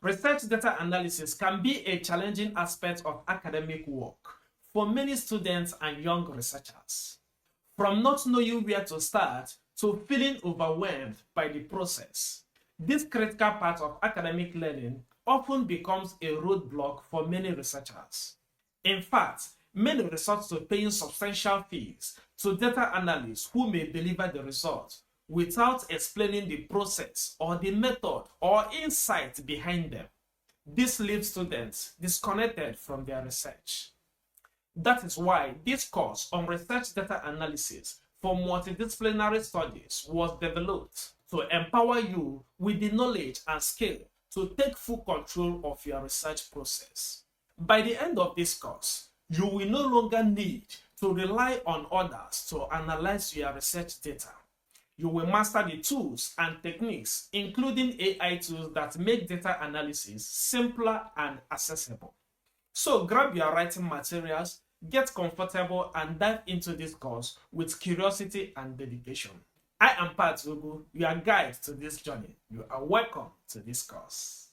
Research data analysis can be a challenging aspect of academic work for many students and young researchers. From not knowing where to start to feeling overwhelmed by the process, this critical part of academic learning often becomes a roadblock for many researchers. In fact, many resort to paying substantial fees to data analysts who may deliver the result without explaining the process or the method or insight behind them. This leaves students disconnected from their research. That is why this course on research data analysis for multidisciplinary studies was developed to empower you with the knowledge and skill to take full control of your research process. By the end of this course, you will no longer need to rely on others to analyze your research data. You will master the tools and techniques, including AI tools that make data analysis simpler and accessible. So grab your writing materials, get comfortable, and dive into this course with curiosity and dedication. I am Pat Ugu, your guide to this journey. You are welcome to this course.